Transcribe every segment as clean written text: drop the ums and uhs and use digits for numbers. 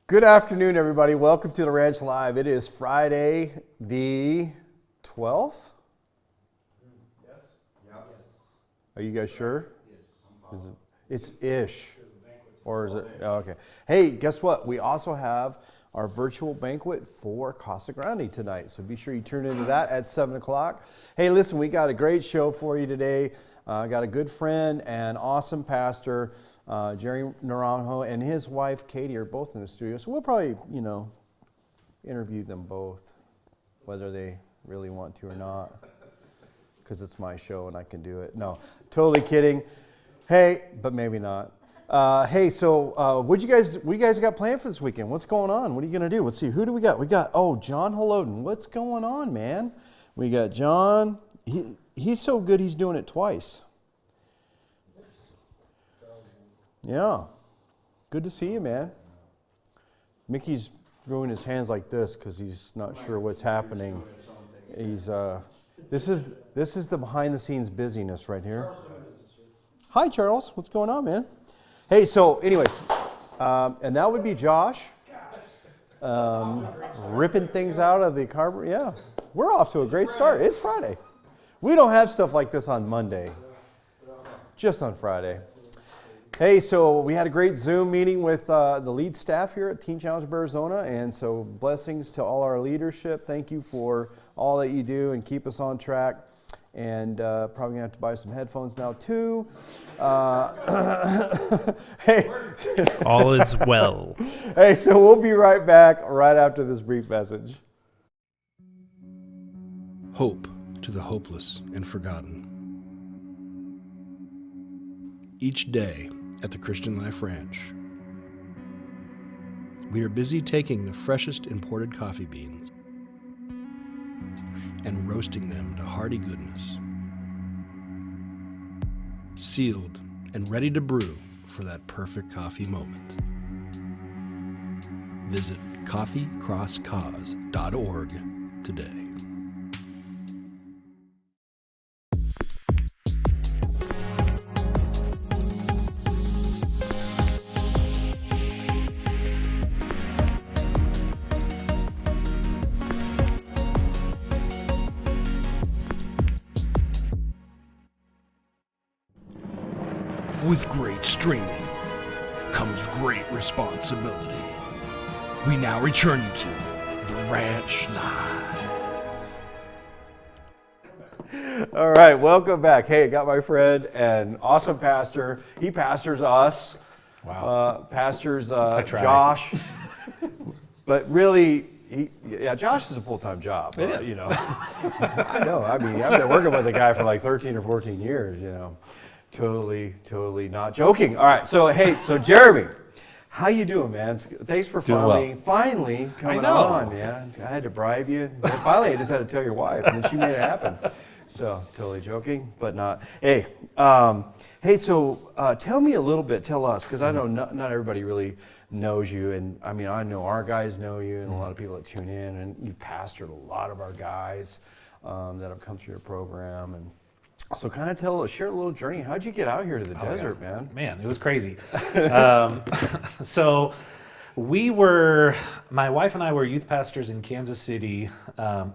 Good afternoon, everybody. Welcome to the Ranch Live. It is Friday, the 12th? Yes. Yes. Are you guys sure? Yes. It's ish. Or is it? Oh, okay. Hey, guess what? We also have our virtual banquet for Casa Grande tonight. So be sure you tune into that at 7 o'clock. Hey, listen, we got a great show for you today. Got a good friend and awesome pastor, Jerry Naranjo, and his wife, Katie, are both in the studio. So we'll probably, interview them both, whether they really want to or not, because it's my show and I can do it. No, totally kidding. Hey, but maybe not. Hey, so what you guys got planned for this weekend? What's going on? What are you going to do? Let's see. Who do we got? We got, John Holoden. What's going on, man? We got John. He's so good he's doing it twice. Yeah. Good to see you, man. Mickey's throwing his hands like this because he's not sure what's happening. He's this is the behind the scenes busyness right here. Hi, Charles. What's going on, man? Hey, so anyways, and that would be Josh ripping things out of the carburetor. Yeah, we're off to a great start. It's Friday. We don't have stuff like this on Monday, just on Friday. Hey, so we had a great Zoom meeting with the lead staff here at Teen Challenge of Arizona, and so blessings to all our leadership. Thank you for all that you do and keep us on track. And probably gonna have to buy some headphones now too. Hey, all is well. Hey, so we'll be right back right after this brief message. Hope to the hopeless and forgotten. Each day at the Christian Life Ranch, we are busy taking the freshest imported coffee beans and roasting them to hearty goodness, sealed and ready to brew for that perfect coffee moment. Visit coffeecrosscause.org today. With great streaming comes great responsibility. We now return you to The Ranch Live. All right, welcome back. Hey, I got my friend and awesome pastor. He pastors us. Wow. Pastors Josh. But really, Josh is a full-time job. It is. I know. I mean, I've been working with a guy for like 13 or 14 years, Totally not joking. All right, so hey, Jeremy, how you doing, man? Thanks for finally coming on, man. I had to bribe you. But finally, I just had to tell your wife, and then she made it happen. So totally joking, but not. Hey, so tell me a little bit. Tell us, because I know not everybody really knows you, and I mean I know our guys know you, and a lot of people that tune in, and you've pastored a lot of our guys that have come through your program, and. So kind of share a little journey. How'd you get out here to the desert, man? Man, it was crazy. So my wife and I were youth pastors in Kansas City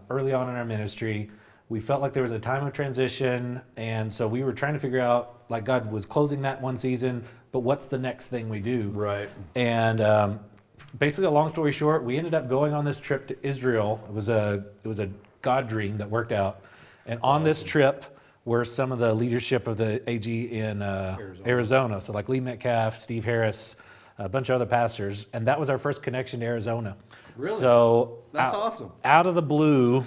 early on in our ministry. We felt like there was a time of transition, and so we were trying to figure out, like God was closing that one season, but what's the next thing we do? Right. And basically, a long story short, we ended up going on this trip to Israel. It was a God dream that worked out. And on this trip were some of the leadership of the AG in Arizona. So like Lee Metcalf, Steve Harris, a bunch of other pastors. And that was our first connection to Arizona. Really? So that's awesome. Out of the blue,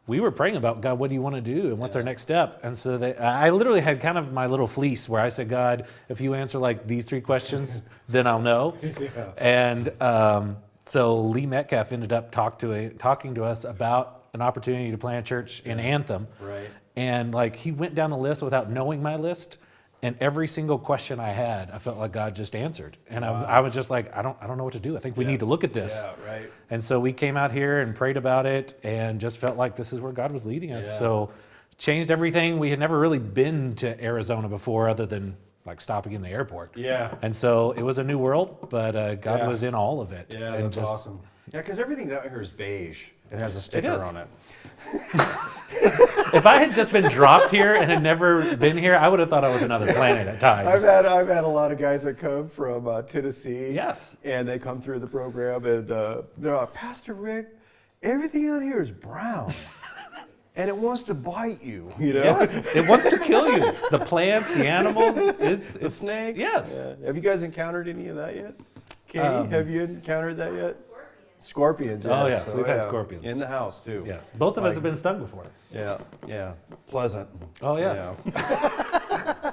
we were praying about, God, what do you want to do? And what's our next step? And so I literally had kind of my little fleece where I said, God, if you answer like these 3 questions, then I'll know. Yeah. And so Lee Metcalf ended up talking to us about an opportunity to plant a church in Anthem. Right. And like he went down the list without knowing my list, and every single question I had, I felt like God just answered. And I was just like, I don't know what to do. I think we need to look at this. Yeah, right. And so we came out here and prayed about it and just felt like this is where God was leading us. Yeah. So changed everything. We had never really been to Arizona before other than like stopping in the airport. Yeah. And so it was a new world, but God Yeah. was in all of it. Yeah, and that's awesome. Yeah, because everything out here is beige. It has a sticker is. on it. If I had just been dropped here and had never been here, I would have thought I was another planet at times. I've had a lot of guys that come from Tennessee. Yes. And they come through the program and they're like, Pastor Rick, everything out here is brown. And it wants to bite you, you know? Yes, it wants to kill you. The plants, the animals, The snakes. Yes. Yeah. Have you guys encountered any of that yet? Katie, have you encountered that yet? Scorpions. Oh, yes. yes, we've had scorpions. In the house, too. Yes, both of us have been stung before. Yeah, yeah. Pleasant. Oh, yes. Yeah.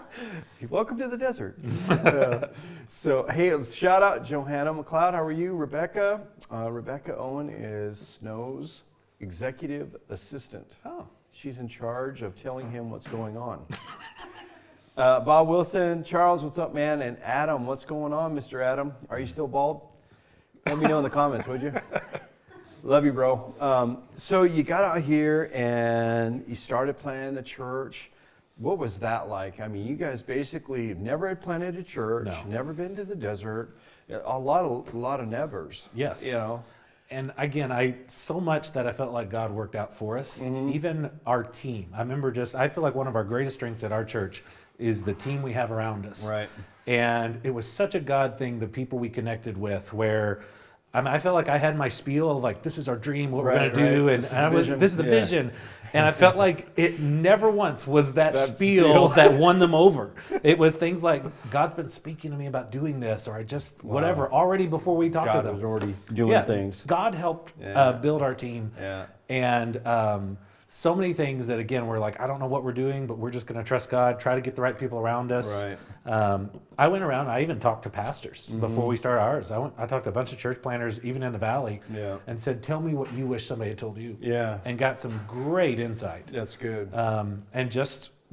Welcome to the desert. Yeah. So, hey, shout out Johanna McLeod. How are you? Rebecca. Rebecca Owen is Snow's executive assistant. Oh. She's in charge of telling him what's going on. Bob Wilson, Charles, what's up, man? And Adam, what's going on, Mr. Adam? Are you still bald? Let me know in the comments, would you? Love you, bro. So you got out here and you started planning the church. What was that like? I mean, you guys basically never had planted a church, No. never been to the desert. A lot of nevers. Yes. You know. And again, so much that I felt like God worked out for us, even our team. I remember I feel like one of our greatest strengths at our church is the team we have around us. Right. And it was such a God thing, the people we connected with, where I felt like I had my spiel of like, this is our dream, what we're going to do. And this is the vision. And I felt like it never once was that spiel that won them over. It was things like, God's been speaking to me about doing this, or I just, whatever, already before we talked to them. God was already doing things. God helped build our team. Yeah. And so many things that, again, we're like, I don't know what we're doing, but we're just going to trust God, try to get the right people around us. Right. I went around, I even talked to pastors before we started ours. I talked to a bunch of church planners, even in the Valley, and said, tell me what you wish somebody had told you. Yeah. And got some great insight. That's good. And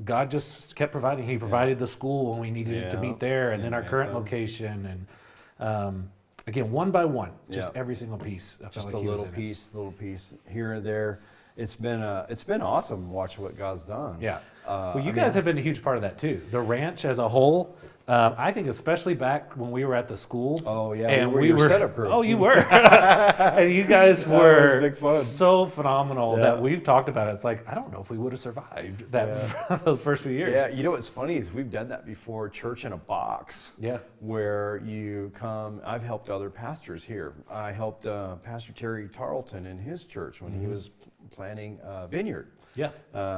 God just kept providing. He provided the school when we needed to meet there, and then our current location. And again, one by one, just every single piece. I felt Just like a he was little in it. piece here and there. It's been awesome watching what God's done. Yeah. Well, you guys have been a huge part of that too. The ranch as a whole, I think especially back when we were at the school. Oh yeah, and we were setup crew. Oh, you were. And you guys were big fun. so phenomenal that we've talked about it. It's like, I don't know if we would have survived that those first few years. Yeah, you know what's funny is we've done that before, church in a box. Yeah. Where you come, I've helped other pastors here. I helped Pastor Terry Tarleton in his church when he was planting a vineyard. Yeah.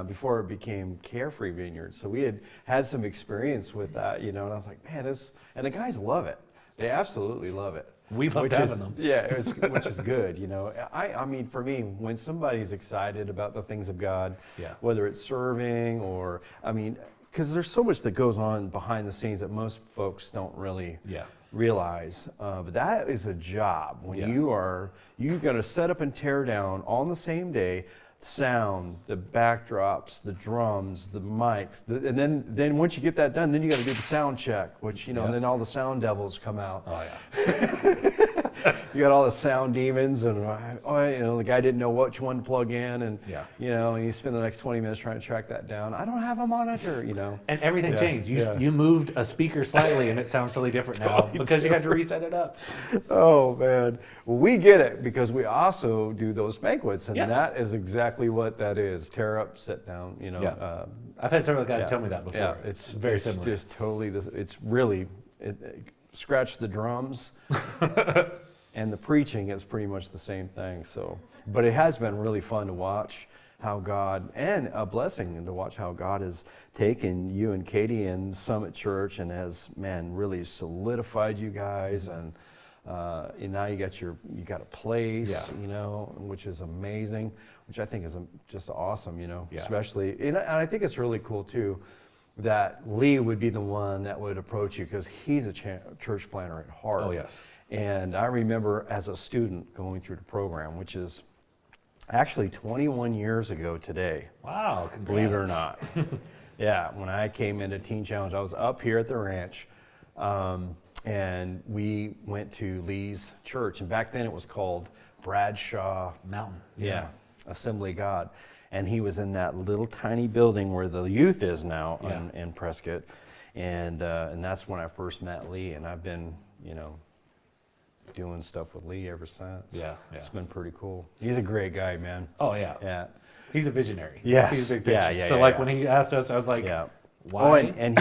Before it became Carefree Vineyard. So we had some experience with that, you know, and I was like, man, and the guys love it. They absolutely love it. We loved having them. Yeah, which is good, you know. I mean, for me, when somebody's excited about the things of God, whether it's serving or, I mean, because there's so much that goes on behind the scenes that most folks don't really realize. But that is a job when you're going to set up and tear down on the same day. Sound, the backdrops, the drums, the mics, and then once you get that done, then you got to do the sound check, which and then all the sound devils come out. Oh yeah. You got all the sound demons, and the guy didn't know which one to plug in, and and you spend the next 20 minutes trying to track that down. I don't have a monitor, you know. And everything changed. You moved a speaker slightly, and it sounds totally different now because you had to reset it up. Oh man, well, we get it because we also do those banquets, and that is exactly what that is. Tear up, sit down. You know. Yeah. I've had several guys tell me that before. Yeah, it's very similar. Just totally this. It's really scratch the drums. And the preaching is pretty much the same thing. So, but it has been really fun to watch how God, and a blessing to watch how God has taken you and Katie and Summit Church and has, really solidified you guys. And now you got a place, you know, which is amazing, which I think is just awesome, you know, especially, and I think it's really cool too, that Lee would be the one that would approach you because he's a church planner at heart. Oh, yes. And I remember as a student going through the program, which is actually 21 years ago today. Wow, congrats. Believe it or not. Yeah, when I came into Teen Challenge, I was up here at the ranch, and we went to Lee's church. And back then it was called Bradshaw Mountain. Yeah, Assembly of God. And he was in that little tiny building where the youth is now in Prescott. and that's when I first met Lee, and I've been, doing stuff with Lee ever since. Yeah. It's been pretty cool. He's a great guy, man. Oh, yeah. Yeah. He's a visionary. Yes. He's a big picture. Yeah, so when he asked us, I was like, yeah. why? Oh, and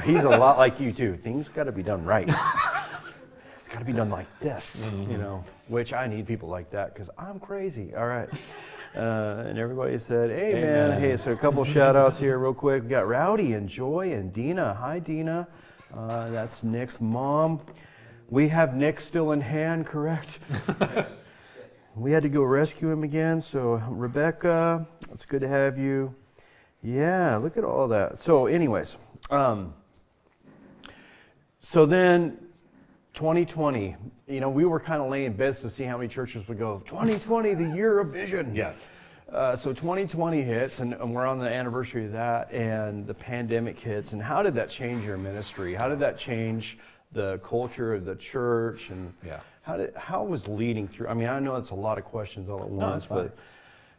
he's a lot like you too. Things got to be done right. It's got to be done like this, which I need people like that because I'm crazy. All right. And everybody said, hey, Amen. man. Hey, so a couple shout outs here real quick. We got Rowdy and Joy and Dina. Hi, Dina. That's Nick's mom. We have Nick still in hand, correct? Yes. We had to go rescue him again. So, Rebecca, it's good to have you. Yeah, look at all that. So, anyways, so then 2020, we were kind of laying bets to see how many churches would go. 2020, the year of vision. Yes. So 2020 hits, and we're on the anniversary of that, and the pandemic hits. And how did that change your ministry? How did that change the culture of the church? And how was leading through? I mean, I know it's a lot of questions all at once, but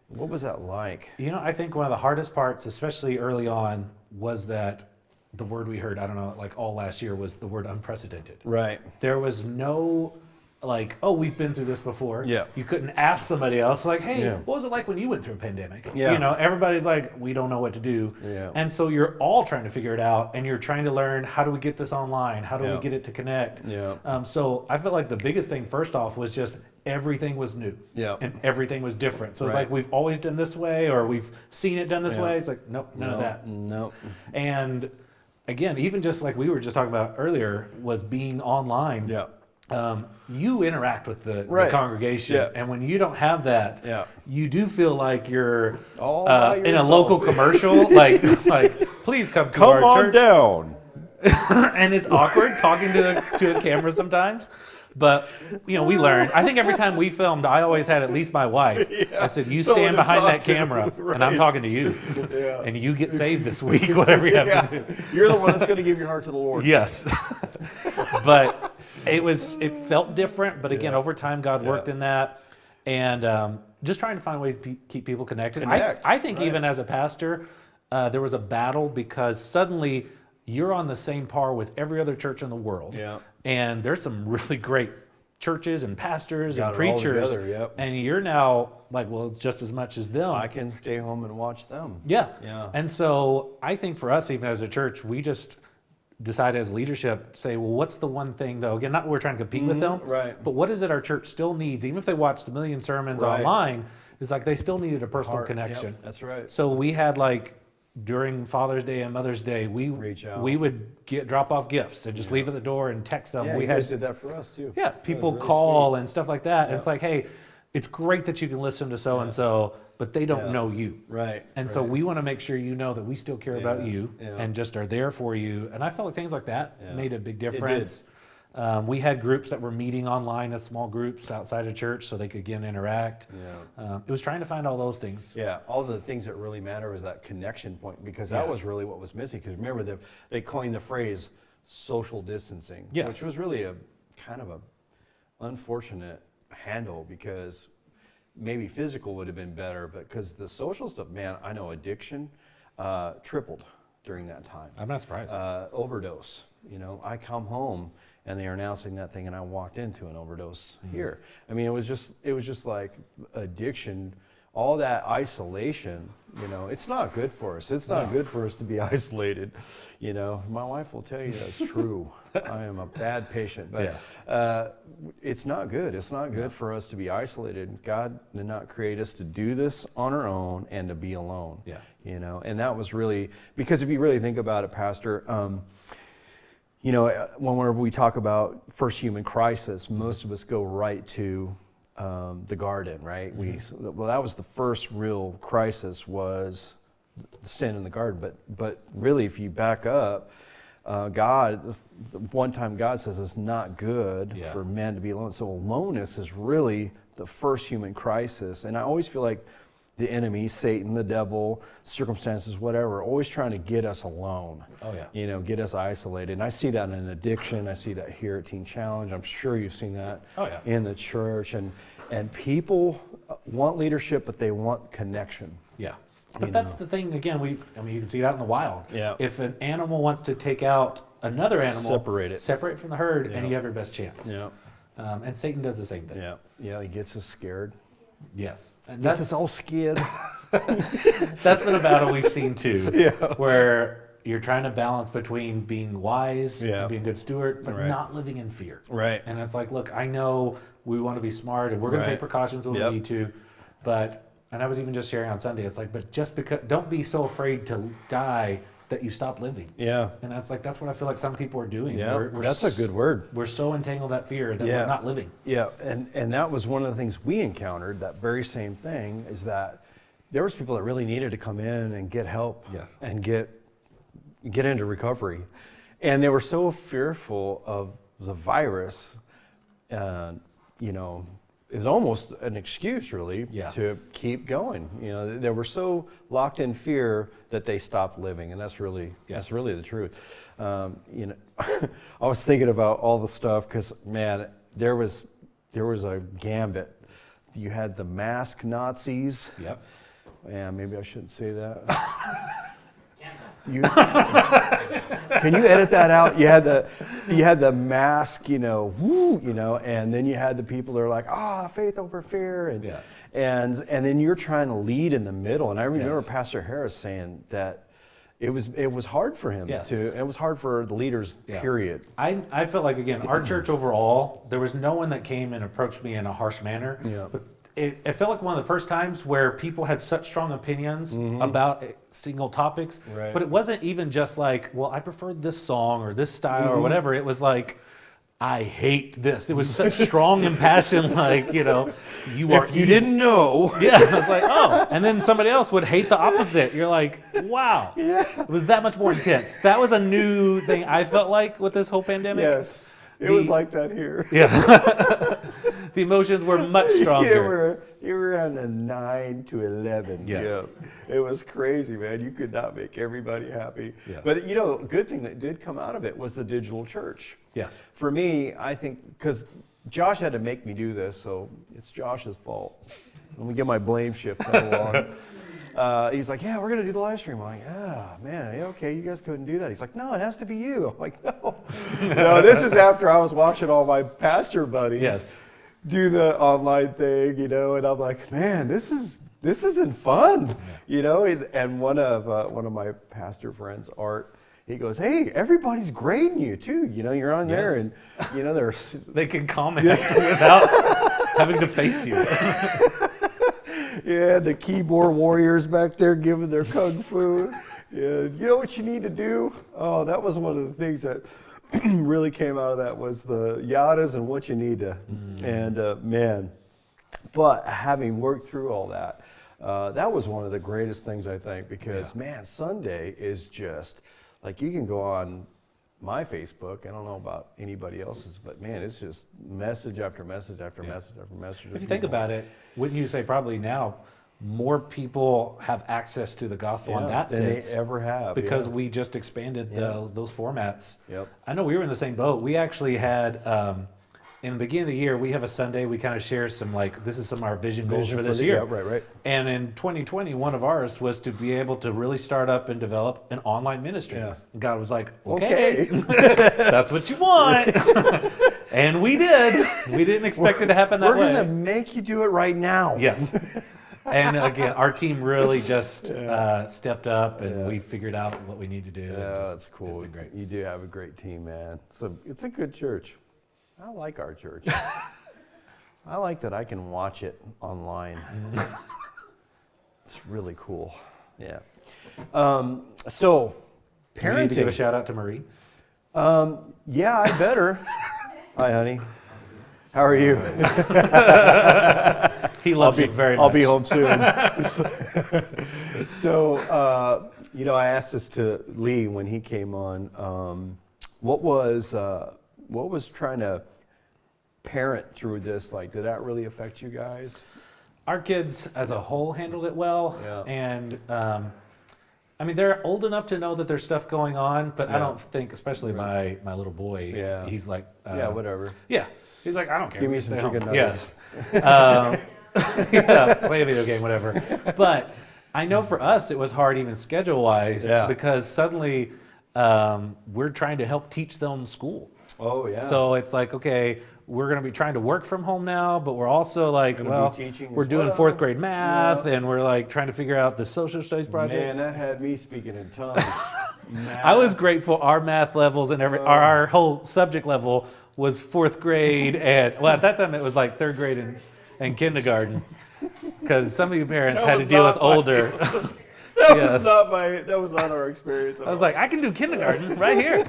what was that like? I think one of the hardest parts, especially early on, was that the word we heard, I don't know, like all last year, was the word unprecedented. Right. There was no we've been through this before. Yeah. You couldn't ask somebody else like, hey, Yeah. what was it like when you went through a pandemic? Yeah. Everybody's like, we don't know what to do. Yeah. And so you're all trying to figure it out, and you're trying to learn, how do we get this online? How do we get it to connect? Yeah. So I felt like the biggest thing first off was just everything was new. Yeah. And everything was different. So it's Right. like we've always done this way, or we've seen it done this way. It's like, nope, none of that. Nope. And again, even just like we were just talking about earlier, was being online. Yeah. You interact with the Right. congregation, Yeah. and when you don't have that, Yeah. you do feel like you're All by in a yourself. local commercial, like please come to our on church. down. And it's awkward talking to a camera sometimes. But we learned. I think every time we filmed, I always had at least my wife. I said, "You Someone stand to behind talk that to." camera, Right. and I'm talking to you, Yeah. and you get saved this week, whatever you have to do." You're the one that's going to give your heart to the Lord. Yes. But it felt different. But again, over time, God worked in that, and just trying to find ways to keep people connected. I think even as a pastor, there was a battle because suddenly you're on the same par with every other church in the world. Yeah. And there's some really great churches and pastors Got and it all preachers. together, yep. And you're now like, well, it's just as much as them. I can stay home and watch them. Yeah. Yeah. And so I think for us, even as a church, we just decided as leadership, say, well, what's the one thing, though? Again, not that we're trying to compete with them, right. but what is it our church still needs? Even if they watched a million sermons Right. online, it's like they still needed a personal Heart, connection. yep, that's right. So we had during Father's Day and Mother's Day, Reach out. we would drop off gifts and just leave at the door and text them. Yeah, we you guys did that for us too. yeah, people really call sweet. and stuff like that. And it's like, hey, it's great that you can listen to so and so, but they don't know you. Right. And so we want to make sure you know that we still care about you yeah. and just are there for you. And I felt like things like that made a big difference. did. We had groups that were meeting online as small groups outside of church so they could again interact. Yeah. It was trying to find all those things. Yeah, all the things that really matter was that connection point, because that was really what was missing. Because remember, they coined the phrase social distancing, which was really a kind of a unfortunate handle, because maybe physical would have been better, but because the social stuff, man, I know addiction tripled during that time. I'm not surprised. Overdose. I come home and they are announcing that thing, and I walked into an overdose here. I mean, it was just like addiction, all that isolation. It's not good for us. It's not good for us to be isolated. My wife will tell you that's true. I am a bad patient, but it's not good. It's not good for us to be isolated. God did not create us to do this on our own and to be alone. Yeah. And that was really, because if you really think about it, Pastor, whenever we talk about first human crisis, most of us go right to the garden, right? Well, that was the first real crisis, was sin in the garden. But really, if you back up, God, one time God says it's not good for men to be alone. So aloneness is really the first human crisis. And I always feel like the enemy, Satan, the devil, circumstances, whatever, always trying to get us alone. Oh, yeah. Get us isolated. And I see that in addiction. I see that here at Teen Challenge. I'm sure you've seen that in the church. And people want leadership, but they want connection. Yeah. But that's the thing. Again, you can see it out in the wild. Yeah. If an animal wants to take out another animal, separate from the herd, and you have your best chance. Yeah. And Satan does the same thing. Yeah. Yeah. He gets us scared. Yes. And Gets us all scared. that's been a battle we've seen too. Yeah. Where you're trying to balance between being wise and being a good steward, but Right. not living in fear. Right. And it's like, look, I know we want to be smart and we're going to take precautions when we need to, but, and I was even just sharing on Sunday, it's like, but just because, don't be so afraid to die that you stop living. Yeah. And that's what I feel like some people are doing. Yeah. That's a good word. We're so entangled that fear that we're not living. Yeah. And that was one of the things we encountered, that very same thing, is that there was people that really needed to come in and get help. Yes. And get into recovery. And they were so fearful of the virus, you know, it was almost an excuse really to keep going. You know, they were so locked in fear that they stopped living, and that's really the truth. You know, I was thinking about all the stuff because, man, there was a gambit. You had the mask Nazis. Yep. Yeah, maybe I shouldn't say that. Can you edit that out? You had the mask, you know, and then you had the people that are like, faith over fear, and then you're trying to lead in the middle. And I remember Pastor Harris saying that it was hard for him it was hard for the leaders, period. I felt like, again, our church overall, there was no one that came and approached me in a harsh manner. Yeah. But it felt like one of the first times where people had such strong opinions about single topics, but it wasn't even just like, well, I prefer this song or this style or whatever. It was like, I hate this. It was such strong and passion, like, you know, you didn't know. Yeah, I was like, oh. And then somebody else would hate the opposite. You're like, wow. Yeah. It was that much more intense. That was a new thing I felt like with this whole pandemic. Yes. It was like that here. Yeah. The emotions were much stronger. You were on a 9 to 11. Yes. Yeah. It was crazy, man. You could not make everybody happy. Yes. But, you know, a good thing that did come out of it was the digital church. Yes. For me, I think, because Josh had to make me do this, so it's Josh's fault. Let me get my blame shift along. He's like, yeah, we're going to do the live stream. I'm like, man, okay, you guys couldn't do that. He's like, no, it has to be you. I'm like, no. No, this is after I was watching all my pastor buddies do the online thing, you know, and I'm like, man, this isn't fun, you know. And one of my pastor friends, Art, he goes, hey, everybody's grading you too. You know, you're on there, and you know they can comment without having to face you. Yeah, the keyboard warriors back there giving their kung fu. Yeah, you know what you need to do? Oh, that was one of the things that really came out of that, was the yadas and what you need to. And man, but having worked through all that, that was one of the greatest things, I think, because man, Sunday is just like, you can go on my Facebook, I don't know about anybody else's, but man, it's just message after message after message after message. If you think about it, wouldn't you say probably now more people have access to the gospel in that sense than they ever have, because we just expanded those formats. Yep. I know we were in the same boat. We actually had in the beginning of the year, we have a Sunday, we kind of share some, like, this is some of our vision goals for this year. Yeah, right. And in 2020, one of ours was to be able to really start up and develop an online ministry. Yeah. And God was like, okay. That's what you want. And we did. We didn't expect it to happen that way. We're going to make you do it right now. Yes. And again, our team really just stepped up, and we figured out what we need to do. Yeah, that's cool. It's been great. You do have a great team, man. So it's a good church. I like our church. I like that I can watch it online. It's really cool. Yeah. So, parenting. Do we need to give a shout out to Marie? Yeah, I better. Hi, honey. How are you? He loves you very much. I'll be home soon. So, you know, I asked this to Lee when he came on. What was trying to parent through this like? Did that really affect you guys? Our kids as a whole handled it well. Yeah. And I mean, they're old enough to know that there's stuff going on, but I don't think, especially my little boy, he's like... yeah, whatever. Yeah. He's like, I don't care. Give me some chicken nuggets. Yes. Yeah, play a video game, whatever. But I know for us it was hard even schedule-wise Yeah. because suddenly we're trying to help teach them school. Oh, yeah. So it's like, okay, we're going to be trying to work from home now, but we're also like, Gonna be well, teaching we're as doing well. fourth grade math, Yeah. and we're like trying to figure out the social studies project. Man, that had me speaking in tongues. I was grateful our math levels and our whole subject level was fourth grade, and well, at that time it was like third grade and kindergarten, because some of you parents That had to was deal with not my- older. That Yes. was not our experience. I was like, I can do kindergarten right here.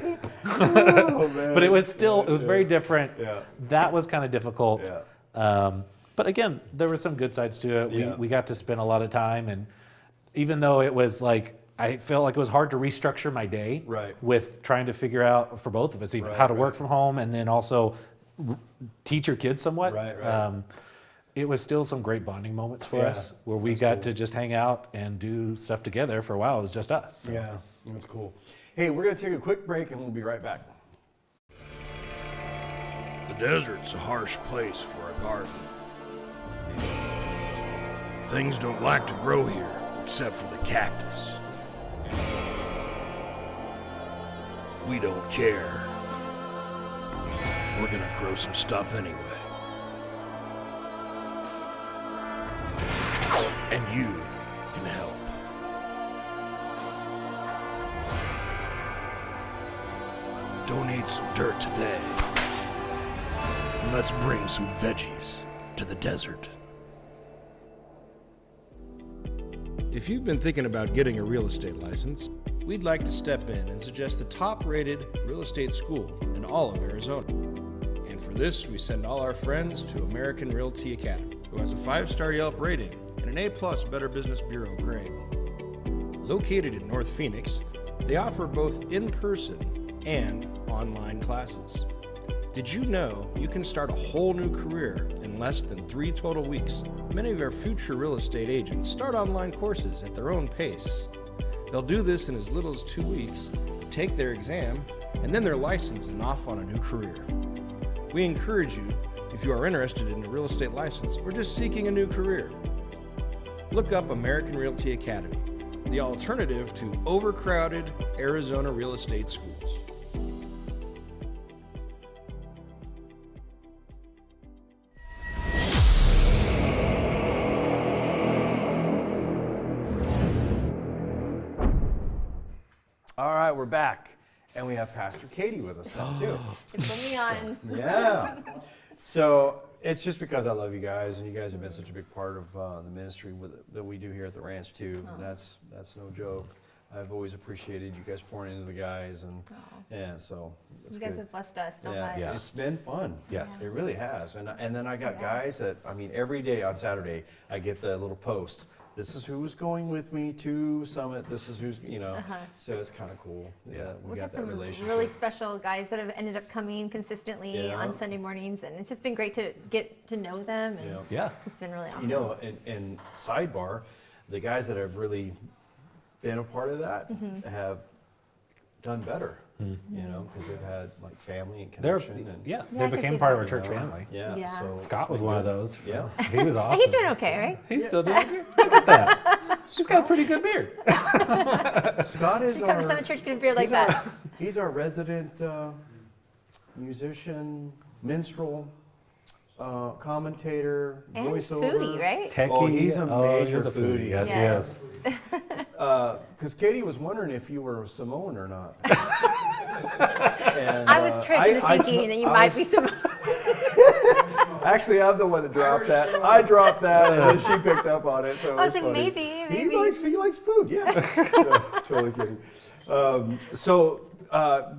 oh, man. But it was very different. Yeah. That was kind of difficult. Yeah. But again, there were some good sides to it. Yeah. We got to spend a lot of time, and even though it was like, I felt like it was hard to restructure my day Right. with trying to figure out for both of us even Right, how to right. work from home and then also teach your kids somewhat. Right. It was still some great bonding moments for Yeah, us where we got to just hang out and do stuff together. For a while, it was just us. So. Yeah, that's cool. Hey, we're going to take a quick break and we'll be right back. The desert's a harsh place for a garden. Things don't like to grow here, except for the cactus. We don't care. We're gonna grow some stuff anyway. And you can help. Donate some dirt today. And let's bring some veggies to the desert. If you've been thinking about getting a real estate license, we'd like to step in and suggest the top-rated real estate school in all of Arizona. And for this, we send all our friends to American Realty Academy, who has a 5-star Yelp rating and an A+ Better Business Bureau grade. Located in North Phoenix, they offer both in-person and online classes. Did you know you can start a whole new career in less than 3 total weeks? Many of our future real estate agents start online courses at their own pace. They'll do this in as little as 2 weeks, take their exam, and then they're licensed and off on a new career. We encourage you, if you are interested in a real estate license or just seeking a new career, look up American Realty Academy, the alternative to overcrowded Arizona real estate schools. All right, we're back. And we have Pastor Katie with us now, too. It's put me on. Yeah. So it's just because I love you guys, and you guys have been such a big part of the ministry that we do here at the ranch, too. And that's no joke. I've always appreciated you guys pouring into the guys, and so it's You guys good. have blessed us so much. Yeah. It's been fun. Yes. It really has. And then I got guys that, I mean, every day on Saturday, I get the little post. This is who's going with me to Summit. This is who's, so it's kind of cool. Yeah, we We've got had that some relationship. really special guys that have ended up coming consistently Yeah. on Sunday mornings, and it's just been great to get to know them, and Yeah. it's been really awesome. You know, and sidebar, the guys that have really been a part of that have done better, you know, because they've had like family and They're, connection. And, Yeah, they I can became see part of that. our church family. Yeah. Yeah. So Scott was it's been one of good. those. Yeah. He was awesome. He's doing okay, right? He's still doing good. Look at that. He's got a pretty good beard. Scott is You come to our, Summit Church, get a beard like that. he's our resident musician, minstrel, commentator, And voiceover. foodie, right? Techie. Oh, he's a major he's a foodie. Yes, Yes. yes. Because Katie was wondering if you were Samoan or not. And, I was tricked into thinking that you might be some. Actually, I'm the one that dropped that. I dropped that, and then she picked up on it. So it I was was like, funny. maybe. He likes food. Yeah. No, totally kidding.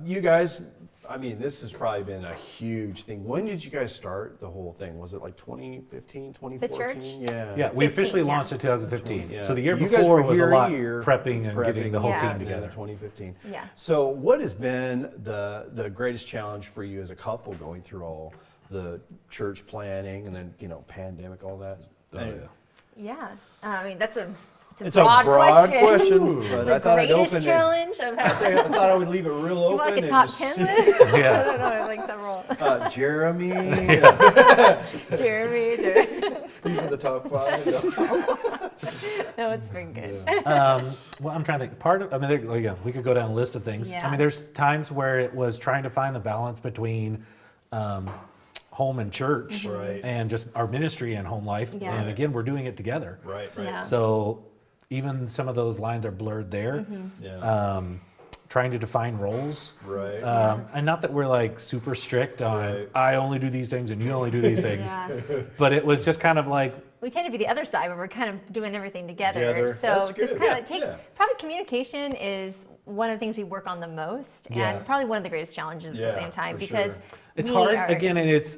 You guys, I mean, this has probably been a huge thing. When did you guys start the whole thing? Was it like 2015, 2014? The church? Yeah. Yeah, we 15, officially yeah. launched in 2015. Yeah. So the year You guys before were was a here lot year prepping and getting the whole Yeah. team and then together. 2015. Yeah. So what has been the greatest challenge for you as a couple going through all the church planning and then, pandemic, all that? Oh, yeah. Yeah, I mean, that's a It's a broad question, but The I thought I'd greatest open challenge of I thought I would leave it real open. you want like a and top just 10 see- list? Yeah. I don't know, like several. Jeremy. Jeremy. These are the top 5. No, it's been good. Well, I'm trying to think. Again, we could go down a list of things. I Yeah. mean, there's times where it was trying to find the balance between home and church, Right. and just our ministry and home life. Yeah. And again, we're doing it together. Right. Yeah. So even some of those lines are blurred there. Yeah. Trying to define roles. Right. And not that we're like super strict on, Right. I only do these things and you only do these things. Yeah. But it was just kind of like, We tend to be the other side where we're kind of doing everything together. Together. So That's just good. kind of Yeah. takes, probably communication is one of the things we work on the most, and Yes. probably one of the greatest challenges at Yeah, the same time, for because sure. it's we hard are- again, and it's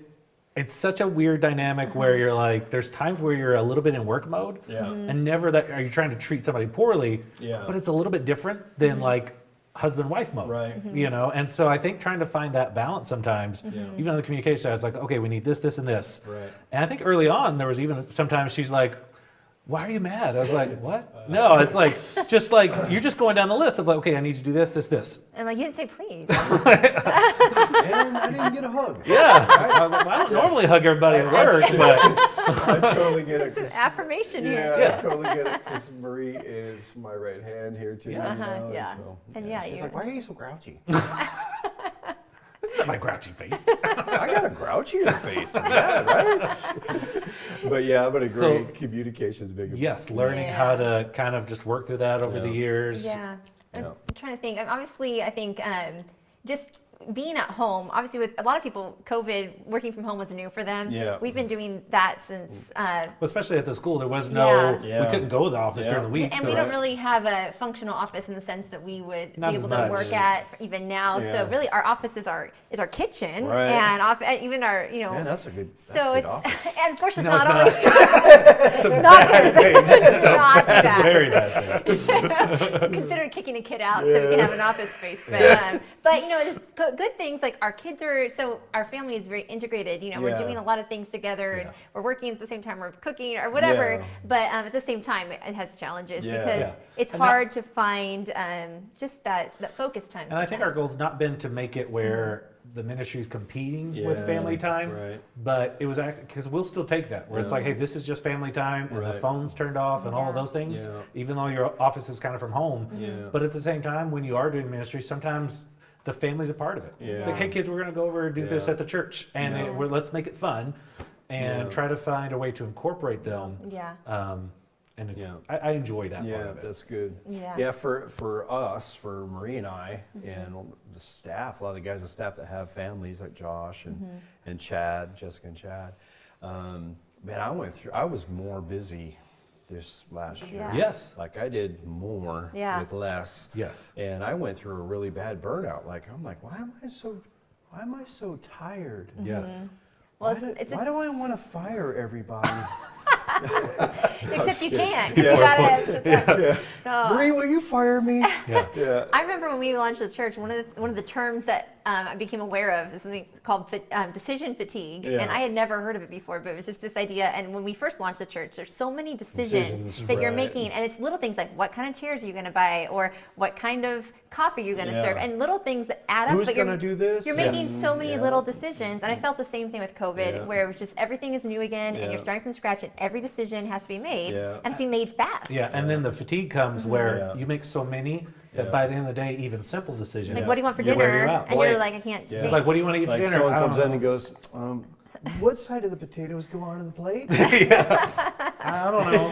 such a weird dynamic where you're like, there's times where you're a little bit in work mode, Yeah. and never that are you trying to treat somebody poorly, Yeah. but it's a little bit different than like husband-wife mode, Right. you know? And so I think trying to find that balance sometimes, even on the communication side, it's like, okay, we need this, this, and this. Right. And I think early on, there was even sometimes she's like, why are you mad? I was like, what? No, it's like, just like, you're just going down the list of like, okay, I need you to do this, this, this. And like, you didn't say please. And I didn't get a hug. Yeah. I don't normally hug everybody at work, but I totally get it. 'cause- Affirmation Yeah, here. I totally get it. Because Marie is my right hand here too. Yeah. you know, Yeah. so, And yeah, she's you're- like, why are you so grouchy? it's not my grouchy face. I got a grouchier face than that, right? But yeah, I'm gonna agree. So- Communication's big. Yes, learning Yeah. how to kind of just work through that over the Yeah. years. Yeah. I'm Yeah. trying to think. Obviously, I think just being at home, obviously with a lot of people, COVID, working from home was new for them. Yeah. We've been doing that since, Especially at the school, there was no, Yeah. we couldn't go to the office Yeah. during the week. and so we don't really have a functional office in the sense that we would Not be as able to much. work at even now. Yeah. So really our office is our kitchen, Right. and even our, you know, Man, that's a good. so That's it's, a good office. and unfortunately No, it's it's not not. always not good. It's not that. Very bad thing. Considered kicking a kid out so we can have an office space. But you know, there's good things. Like our kids are, so our family is very integrated. You know, we're Yeah. doing a lot of things together, and Yeah. we're working at the same time we're cooking or whatever. Yeah. But at the same time, it has challenges Yeah. because Yeah. it's And that- hard to find just that focus time. And I think our sometimes. goal's not been to make it where the ministry's competing with Yeah, family time, right. but it was actually, because we'll still take that, where it's Yeah. like, hey, this is just family time, and the Right. phone's turned off, and all of Yeah. those things, Yeah. even though your office is kind of from home. Yeah. But at the same time, when you are doing ministry, sometimes the family's a part of it. It's like, Yeah. hey, kids, we're going to go over and do this Yeah. at the church, and Yeah. let's make it fun, and Yeah. try to find a way to incorporate them. Yeah. And it's, Yeah. I enjoy that part Yeah, of it. that's good. Yeah. Yeah, for us, for Marie and I, and the staff, a lot of the guys on staff that have families like Josh and Chad, Jessica and Chad. Man, I was more busy this last year. Yeah. Yes. Like I did more Yeah. with less. Yes. And I went through a really bad burnout. I'm like, why am I so tired? Yes. Well, Why do I want to fire everybody? except you can't. 'cause Yeah. You gotta, Yeah. Marie, will you fire me? Yeah. Yeah. I remember when we launched the church, one of the terms that I became aware of is something called decision fatigue, Yeah. and I had never heard of it before. But it was just this idea. And when we first launched the church, there's so many decisions Decisions, that you're right. making, and it's little things like what kind of chairs are you going to buy, or what kind of coffee you're going to Yeah. serve, and little things that add up. Who's but you're gonna do this? You're Yes. making so many Yeah. little decisions, and I felt the same thing with COVID, Yeah. where it was just everything is new again, and Yeah. you're starting from scratch, and every decision has to be made, Yeah. and it's to be made fast. Yeah, and then the fatigue comes where Yeah. you make so many that Yeah. by the end of the day, even simple decisions. Like, what do you want for you wear you dinner? out. And Like- you're like, I can't. Yeah. take- It's like, what do you want to eat for Like dinner? someone I don't comes know. in and goes, what side of the potatoes go onto the plate? I don't know.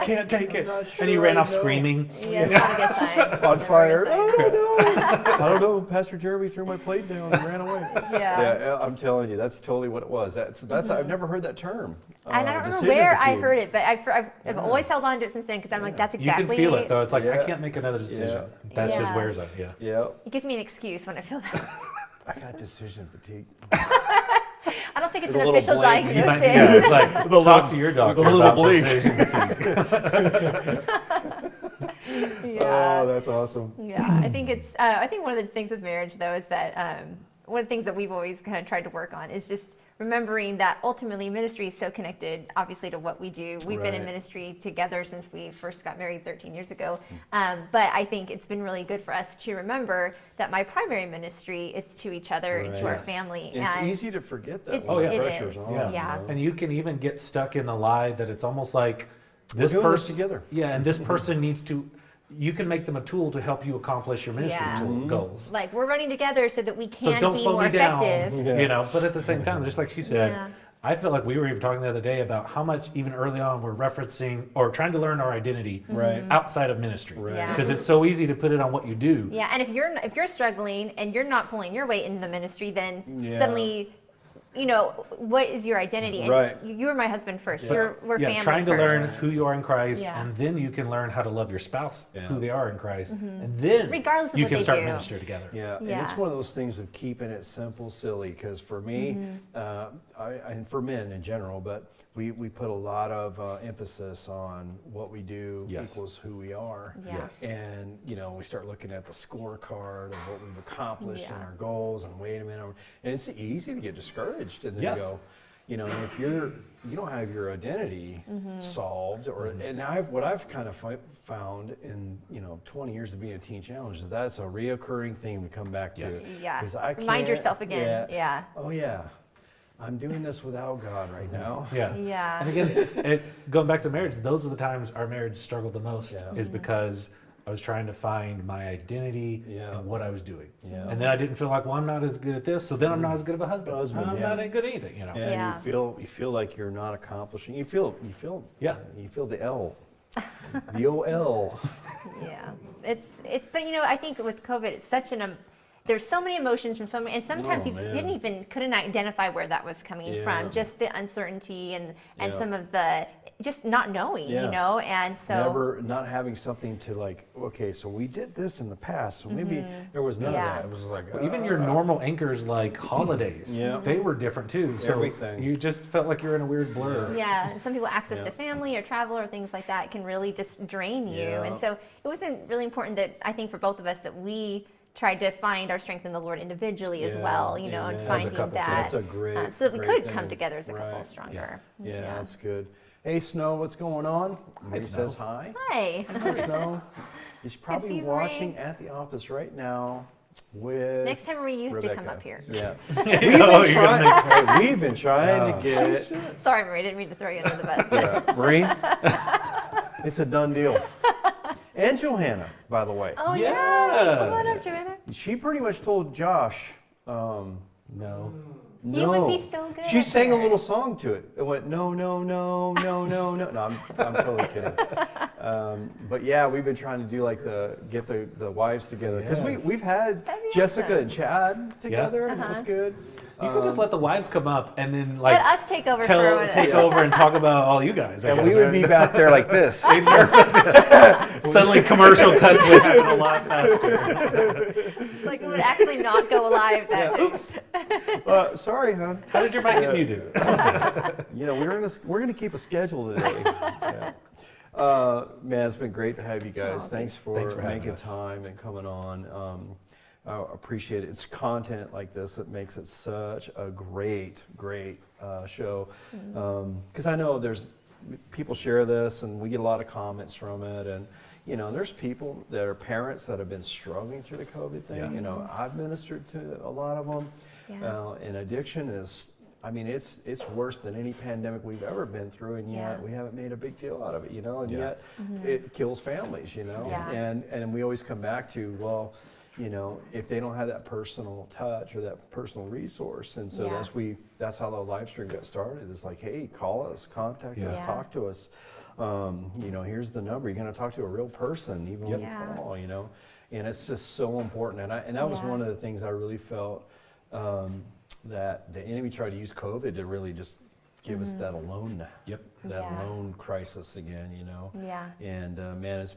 Can't take it. not And he sure ran I off know. screaming. Yeah, it's not a good sign. On Never a fire. good Oh sign. no! I don't know. Pastor Jeremy threw my plate down and ran away. Yeah. I'm telling you, that's totally what it was. That's I've never heard that term. And I don't know decision where I fatigue. heard it, but I've always held on to it since then because I'm like, that's You exactly. can feel it though. It's like I Yeah. can't make another decision. Yeah. That's just Yeah. wears it. Yeah. Yeah, It gives me an excuse when I feel that. I got decision fatigue. I don't think it's With an a little official blank. You might, diagnosis. yeah, it's like talk to your doctor with a little about blink. decision fatigue. Yeah. Oh, that's awesome. Yeah, I think it's. I think one of the things with marriage, though, is that one of the things that we've always kind of tried to work on is just remembering that ultimately ministry is so connected, obviously, to what we do. We've been in Right. ministry together since we first got married 13 years ago. But I think it's been really good for us to remember that my primary ministry is to each other and to our Yes. family. It's and easy to forget that It- when the it pressure's is. on. Yeah. Yeah. You know? And you can even get stuck in the lie that it's almost like this doing this person together. Yeah, and this person needs to. You can make them a tool to help you accomplish your ministry Yeah. goals. Like, we're running together so that we So can don't be slow more me down, effective. Yeah. you know. But at the same time, just like she said, Yeah. I feel like we were even talking the other day about how much even early on we're referencing or trying to learn our identity Right. outside of ministry, Right. Yeah. because it's so easy to put it on what you do. Yeah, and if you're struggling and you're not pulling your weight in the ministry, then Yeah. suddenly, you know, what is your identity? And Right. you're my husband first. Yeah. We're Yeah, family trying to first. learn who you are in Christ, Yeah. and then you can learn how to love your spouse, Yeah. who they are in Christ, and then Regardless of you what can they start do. ministry together. Yeah, and Yeah. it's one of those things of keeping it simple, silly. Because for me, and for men in general, but we put a lot of emphasis on what we do Yes. equals who we are. Yeah. Yes. And we start looking at the scorecard of what we've accomplished and Yeah. our goals. And wait a minute, and it's easy to get discouraged and then Yes. go. If you don't have your identity solved, and what I've kind of found in 20 years of being a teen challenge is that's a reoccurring theme to come back to. Yes. Yeah. 'Cause I Remind can't- yourself again. Yeah. Oh yeah, I'm doing this without God right now. Yeah. Yeah. And again, going back to marriage, those are the times our marriage struggled the most, Yeah. is because I was trying to find my identity Yeah. and what I was doing. Yeah. And then I didn't feel like, well, I'm not as good at this, so then I'm not as good of a husband. I'm yeah. not as good at anything, And Yeah. you feel like you're not accomplishing. You feel Yeah. You feel the L, the OL. Yeah. It's but I think with COVID, it's such there's so many emotions from so many, and sometimes Oh, you man. couldn't identify where that was coming Yeah. from, just the uncertainty and Yeah. some of the just not knowing, Yeah. and so Never not having something to like. Okay, so we did this in the past, so maybe there was none Yeah. of that. It was like Even your normal anchors like holidays, Yeah. they were different too. So Everything. you just felt like you're in a weird blur. Yeah, and some people access Yeah. to family or travel or things like that can really just drain you. Yeah. And so it wasn't really important that I think for both of us that we tried to find our strength in the Lord individually as Yeah, well, and amen. As a finding couple, too. that That's a great, so that we great could come thing. together as a couple Right. stronger. Yeah, that's good. Hey, Snow, what's going on? He Snow. says hi. Hi. Hi, Snow. He's probably see watching Ray. at the office right now with Next time you have to come Rebecca. up here. Yeah. Oh, you're gonna We've been trying Oh. to get Sorry, Marie, didn't mean to throw you under the bus. yeah. Marie. It's a done deal. And Johanna, by the way. Oh yeah. Come on Yes. up, Joanna. She pretty much told Josh, No. He would be so good She up sang a here. little song to it. It went no, no, no, no, no, no. No, I'm totally kidding. But yeah, we've been trying to do like get the wives together because Yes. we've had That'd be Jessica awesome. and Chad together, and it was good. You could just let the wives come up and then like Let us take over for a minute. take over and talk about all you guys. I And guess, we would right? be back there like this. Suddenly commercial cuts would happen a lot faster. Like it would actually not go live that day. Oops. Sorry, hon. How did your mic get muted? We're gonna keep a schedule today. Yeah. Man, it's been great to have you guys. Thanks for having making us. time and coming on. I appreciate it. It's content like this that makes it such a great show. Because I know there's people share this, and we get a lot of comments from it, and there's people that are parents that have been struggling through the COVID thing. Yeah. I've ministered to a lot of them, Yeah. and addiction is. I mean, it's worse than any pandemic we've ever been through, and yet Yeah. we haven't made a big deal out of it, and Yeah. yet it kills families, Yeah. and we always come back to, well, if they don't have that personal touch or that personal resource, and so Yeah. that's how the live stream got started. It's like, hey, call us, contact us, Yeah. talk to us. Here's the number. You're going to talk to a real person, even when you Yeah. call, and it's just so important. And that was Yeah. one of the things I really felt. That the enemy tried to use COVID to really just give us that alone, Yep. that Yeah. alone crisis again, Yeah. And man, it's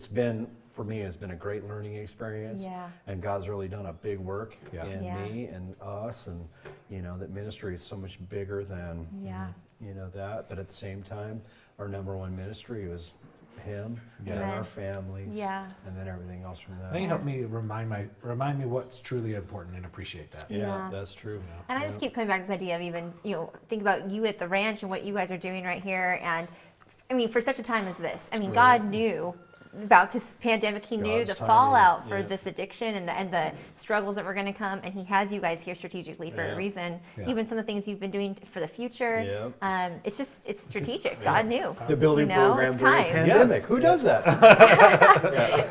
been for me, it's been a great learning experience. Yeah. And God's really done a big work Yeah. in Yeah. me and us, and that ministry is so much bigger than Yeah. that. But at the same time, our number one ministry was him and Amen. our families. Yeah. And then everything else from that. I think it helped me remind me what's truly important and appreciate that. Yeah, Yeah. that's true. And I just keep coming back to this idea of even, think about you at the ranch and what you guys are doing right here. And I mean, for such a time as this, I mean, God knew about this pandemic. He knew God's the timing, fallout for yeah. this addiction and the struggles that were going to come. And he has you guys here strategically for Yeah. a reason. Yeah. Even some of the things you've been doing for the future. Yeah. It's strategic. God knew. The building program it's during a time. pandemic. Yes. Who does that?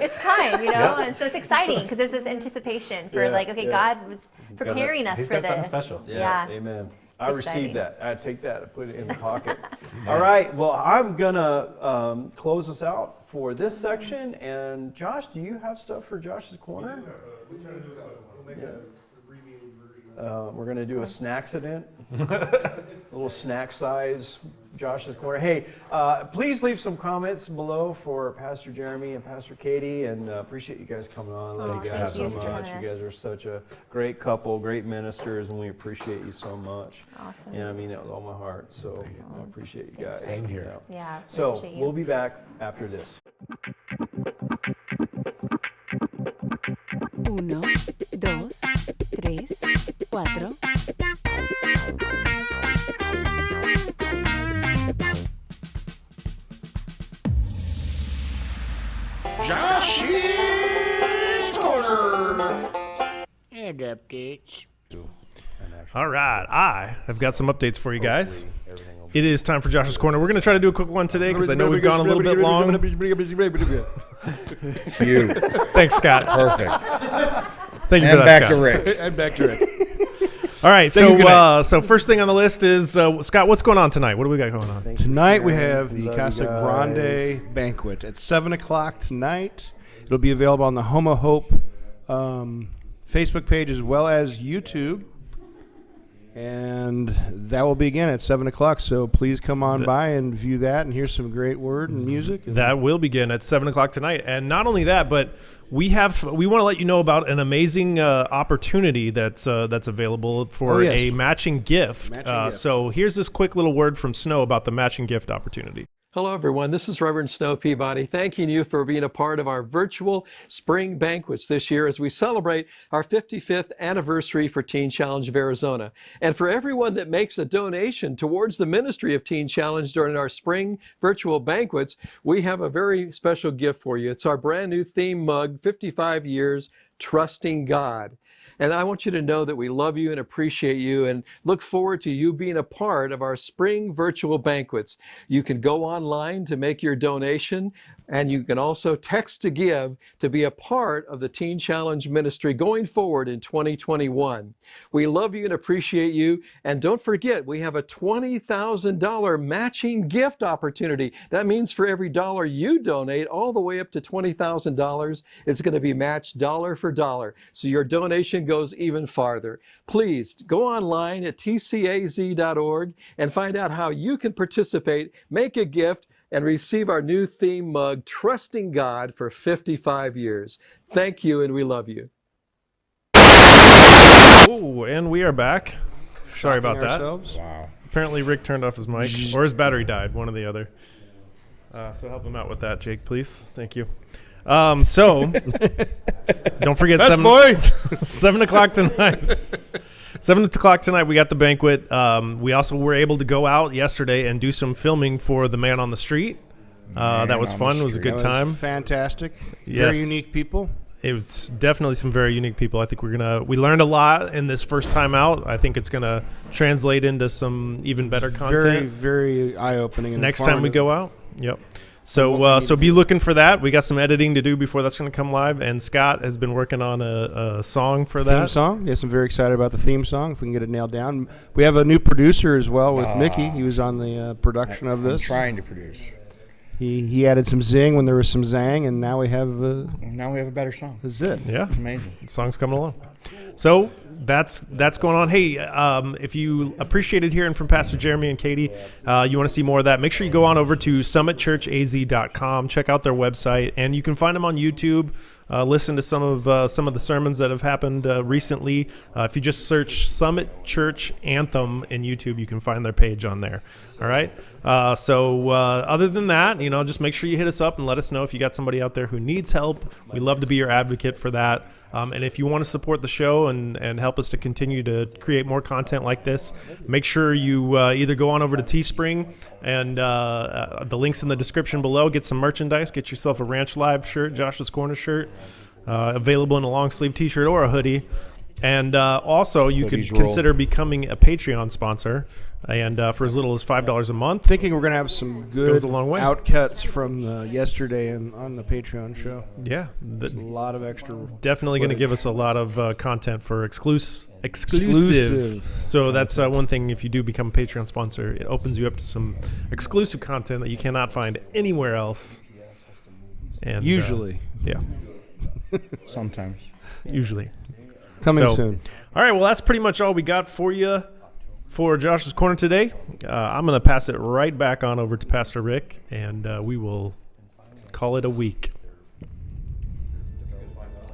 It's time, and so it's exciting because there's this anticipation for God was preparing us He's for got something this. special. Yeah. Amen. I It's received exciting. that. I take that and put it in the pocket. All right. Well, I'm gonna close us out for this section. And Josh, do you have stuff for Josh's corner? We're gonna do a snacksident, a little snack size Josh's corner. Hey, please leave some comments below for Pastor Jeremy and Pastor Katie, and appreciate you guys coming on. Love you guys so thank you. much. You guys are such a great couple, great ministers, and we appreciate you so much. Awesome. And I mean that with all my heart. So I appreciate you guys. Same here. Yeah. we So appreciate you. we'll be back after this. 1, 2, 3, 4. Josh's Corner. And updates. All right, I have got some updates for you guys. It is time for Josh's Corner. We're going to try to do a quick one today because I know we've gone a little bit long. Cute. Thanks, Scott. Perfect. Thank you And for that, back Scott. to Rick. And back to Rick. All right, Thank you, good night. so first thing on the list is Scott. What's going on tonight? What do we got going on? Tonight we have the Love you Casa guys. Grande banquet at 7 o'clock tonight. It'll be available on the Homo Hope Facebook page as well as YouTube. And that will begin at 7 o'clock. So please come on by and view that and hear some great word and music. That will begin at 7 o'clock tonight. And not only that, but we want to let you know about an amazing opportunity that's available for a matching gift. Matching gift. So here's this quick little word from Snow about the matching gift opportunity. Hello, everyone. This is Reverend Snow Peabody, thanking you for being a part of our virtual spring banquets this year as we celebrate our 55th anniversary for Teen Challenge of Arizona. And for everyone that makes a donation towards the ministry of Teen Challenge during our spring virtual banquets, we have a very special gift for you. It's our brand new theme mug, 55 Years Trusting God. And I want you to know that we love you and appreciate you and look forward to you being a part of our spring virtual banquets. You can go online to make your donation, and you can also text to give to be a part of the Teen Challenge ministry going forward in 2021. We love you and appreciate you. And don't forget, we have a $20,000 matching gift opportunity. That means for every dollar you donate, all the way up to $20,000, it's going to be matched dollar for dollar. So your donation goes even farther. Please go online at tcaz.org and find out how you can participate, make a gift, and receive our new theme mug, Trusting God for 55 years. Thank you, and we love you. Oh, and we are back. Sorry about that. Ourselves. Wow. Apparently Rick turned off his mic, or his battery died, one or the other. So help him out with that, Jake, please. Thank you. So, don't forget, Best 7 o'clock tonight. 7 o'clock tonight, we got the banquet. We also were able to go out yesterday and do some filming for The Man on the Street. That was on fun. the It was a Street. good That was time. fantastic. Yes. Very unique people. It's definitely some very unique people. I think we learned a lot in this first time out. I think it's gonna translate into some even better content Very, very eye-opening. And next time we informative. go out. Yep. So be looking for that. We got some editing to do before that's going to come live, and Scott has been working on a song for that. Theme song. Yes, I'm very excited about the theme song. If we can get it nailed down, we have a new producer as well with Mickey. He was on the production of I'm this. trying to produce. He added some zing when there was some zang, and now we have Now we have a better song. this is it. Yeah, It's amazing. the song's coming along. So that's going on. Hey, if you appreciated hearing from Pastor Jeremy and Katie, you want to see more of that, make sure you go on over to summitchurchaz.com, check out their website, and you can find them on YouTube. listen to some of the sermons that have happened recently. If you just search Summit Church Anthem in YouTube, you can find their page on there. All right. So other than that, just make sure you hit us up and let us know if you got somebody out there who needs help. We love to be your advocate for that. And if you want to support the show and help us to continue to create more content like this, make sure you either go on over to Teespring and the link's in the description below. Get some merchandise. Get yourself a Ranch Live shirt, Josh's Corner shirt, available in a long sleeve t-shirt or a hoodie. And also, you could consider becoming a Patreon sponsor, and for as little as $5 a month. Thinking we're going to have some good Goes a long way. outcuts from yesterday and on the Patreon show. Yeah, There's a lot of extra. definitely going to give us a lot of content for exclusive. Exclusive. So that's one thing. If you do become a Patreon sponsor, it opens you up to some exclusive content that you cannot find anywhere else. And Usually. yeah, Sometimes. usually. Coming So, soon. All right, well, that's pretty much all we got for you for Josh's Corner today. I'm going to pass it right back on over to Pastor Rick, and we will call it a week.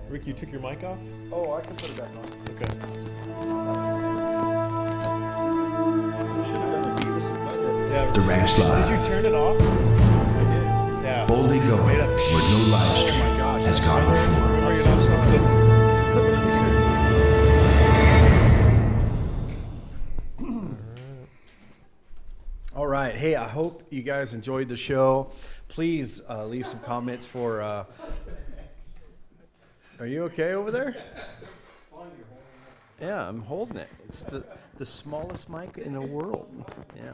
Rick, you took your mic off? Oh, I can put it back on. Okay. The Ranch Live. Did you turn it off? I did. Yeah. Boldly going where no live stream has gone before. Oh, you're not supposed to. Just clip it over here. All right. Hey, I hope you guys enjoyed the show. Please leave some comments for. Are you okay over there? Yeah, I'm holding it. It's the smallest mic in the world. Yeah.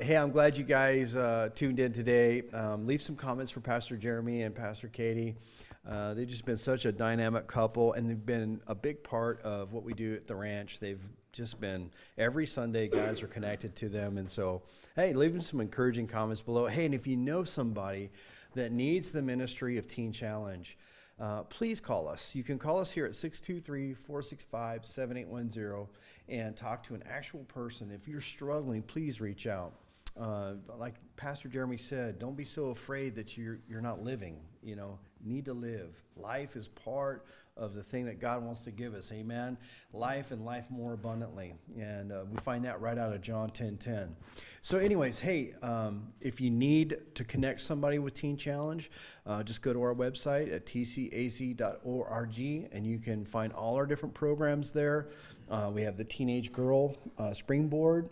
Hey, I'm glad you guys tuned in today. Leave some comments for Pastor Jeremy and Pastor Katie. They've just been such a dynamic couple, and they've been a big part of what we do at the ranch. They've just been, every Sunday, guys are connected to them. And so, hey, leave them some encouraging comments below. Hey, and if you know somebody that needs the ministry of Teen Challenge, please call us. You can call us here at 623-465-7810 and talk to an actual person. If you're struggling, please reach out. Like Pastor Jeremy said, don't be so afraid that you're not living. Need to live. Life is part of the thing that God wants to give us. Amen. Life and life more abundantly. And we find that right out of John 10:10. So anyways, hey, if you need to connect somebody with Teen Challenge, just go to our website at tcaz.org, and you can find all our different programs there. We have the Teenage Girl Springboard.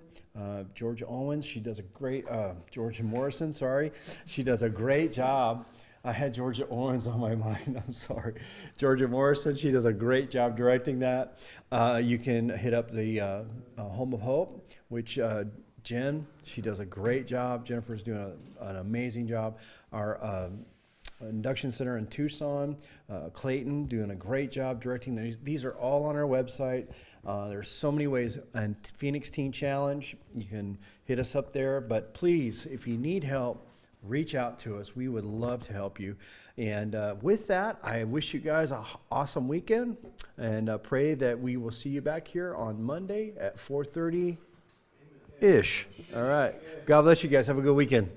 Georgia Owens, she does a great, Georgia Morrison, sorry. She does a great job. I had Georgia Owens on my mind. I'm sorry. Georgia Morrison, she does a great job directing that. You can hit up the Home of Hope, which Jen, she does a great job. Jennifer's doing an amazing job. Our Induction Center in Tucson, Clayton, doing a great job directing. These are all on our website. There's so many ways. And Phoenix Teen Challenge, you can hit us up there. But please, if you need help, reach out to us. We would love to help you. And with that, I wish you guys an awesome weekend, and pray that we will see you back here on Monday at 4:30-ish. All right. God bless you guys. Have a good weekend.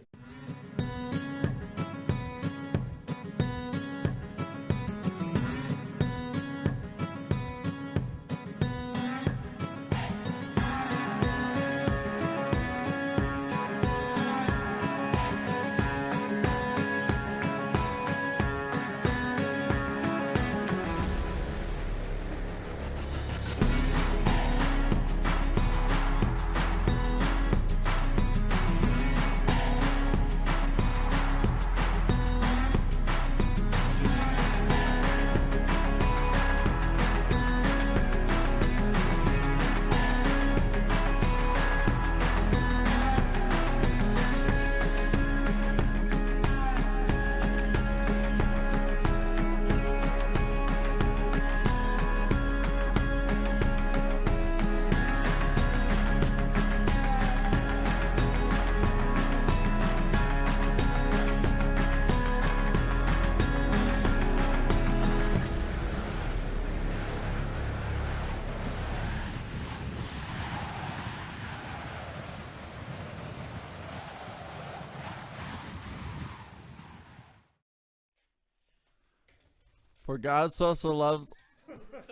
For God so loves.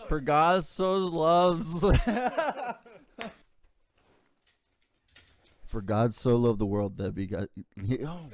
For God so loves. For God so loved the world that begot. Oh.